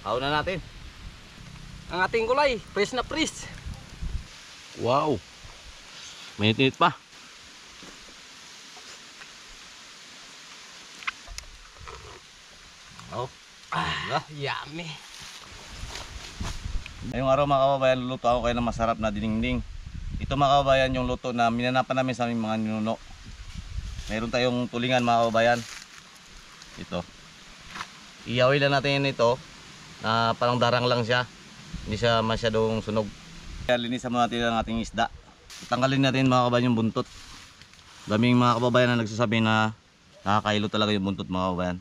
Haw na natin. Ang ating gulay, fresh na fresh. Wow. Mainit-init pa. Oh. Yummy. Ngayong araw mga kababayan, luluto ako kayo ng masarap na dinengdeng. Ito mga kababayan yung luto na minanapan namin sa aming mga ninuno. Meron tayong tulingan mga kababayan. Ito. Iyawin lang natin ito na parang darang lang siya. Hindi siya masyadong sunog. Kaya linisan mo natin ang ating isda. Tanggalin natin mga kababayan yung buntot. Daming mga kababayan na nagsasabi na nakakailo talaga yung buntot mga kababayan.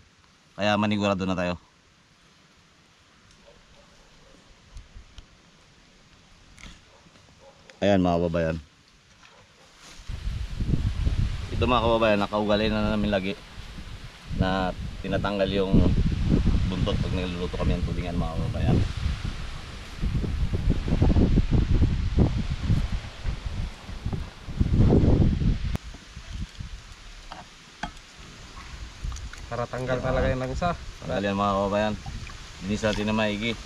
Kaya manigurado na tayo. Ayan mga kababayan. Ito mga kababayan, nakaugalay na namin lagi na tinatanggal yung buntot pag niluluto kami ng tulingan mga kababayan. Para tanggal talaga yung langsa. Tanggal yan mga kababayan. Linis natin na maigi.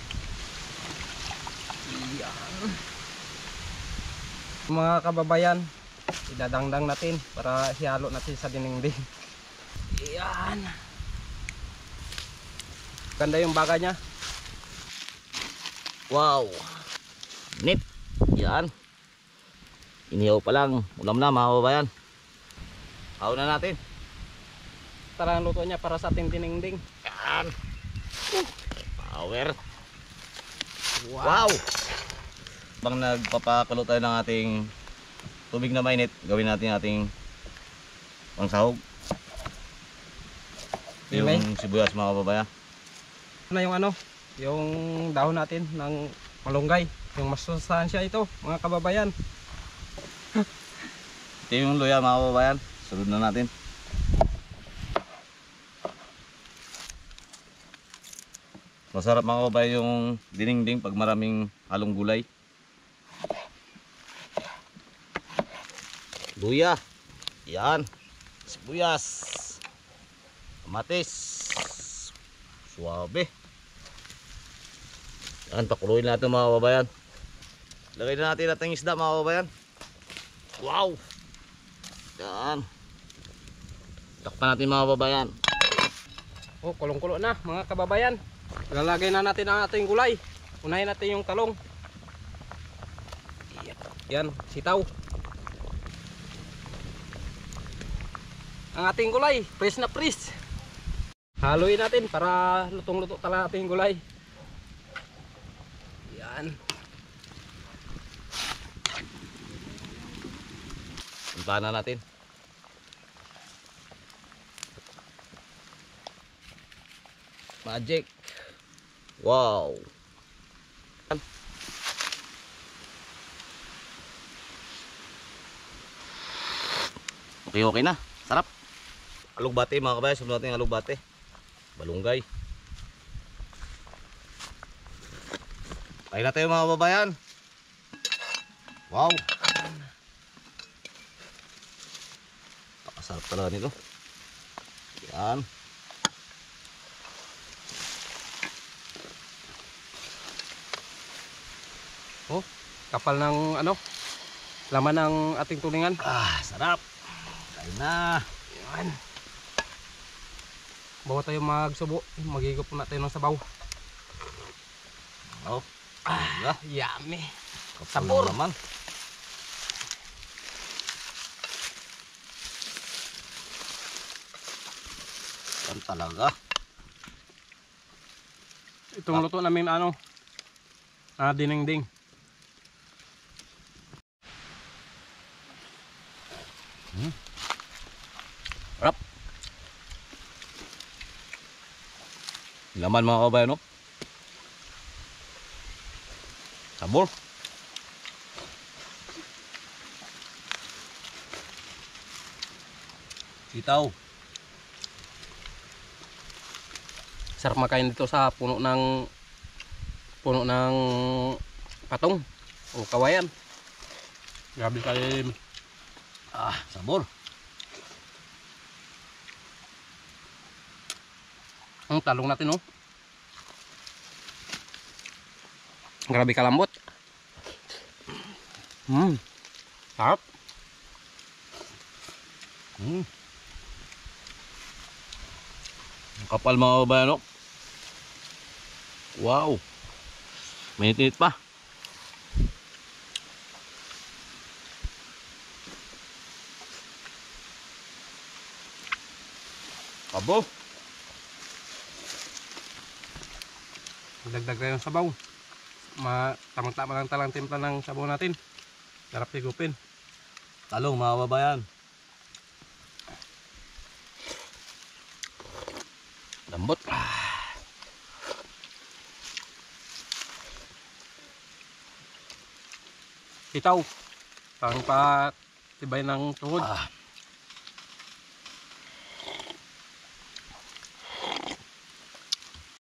Mga kababayan, idadangdang natin para hihalo natin sa dinengdeng. Yan. Ganda yung baga niya. Wow. Nip. Yan. Inihaw pa lang. Ulam na mga kababayan. Haw na natin. Tara ang luto niya para sa ating dinengdeng. Yan. Power. Wow. Bang nagpapakulo tayo ng ating tubig na mainit, gawin natin ating pangsahog. Yung sibuyas mga kababayan. Na yung yung dahon natin ng malunggay, yung masustansya ito mga kababayan. Ito yung luya mga kababayan. Sunod na natin. Masarap mga kababayan yung dinengdeng pag maraming halong gulay. Luya. Yan. Sibuyas. Kamatis. Suabe. Yan, pakuluin natin mga kababayan. Lagay na natin ating isda mga kababayan. Wow. Yan. Takpan natin mga kababayan. Oh, kulong-kulo na mga kababayan. Lalagay na natin ang ating gulay. Unahin natin yung talong. Yan, sitaw. Ang ating gulay, fresh na fresh. Haluin natin para lutong-luto talaga ating gulay. Yan. Puntahan na natin. Magic. Wow. Okay na. Sarap. Alugbate mga kabayan, sunod natin ang alugbate. Balunggay. Kain na tayo mga kababayan. Wow. Napakasarap talaga nito. Yan. Oh, kapal ng laman ng ating tulingan. Sarap. Kain na. Yan. Bawa tayo magsubo, magigop na tayo ng sabaw. Oh. Yummy. Sabor naman. Yan talaga. Itong luto namin dinengdeng. Sarap. Laman mga kabayan, no? Sabor. Sitaw. Sarap makain dito sa puno ng patong o kawayan. Grabe kayo. Sabor. Ang talong natin, oh. Grabe kalambot. Sarap. Kapal mga kabayan, no? Wow. Mainit-init pa. Abo. Dagdag na yung sabaw. Tamang-tama lang talang timpla ng sabaw natin. Sarap higupin. Talong mga kabayan. Lambot. Itaw. Pang patibay ng tuhod.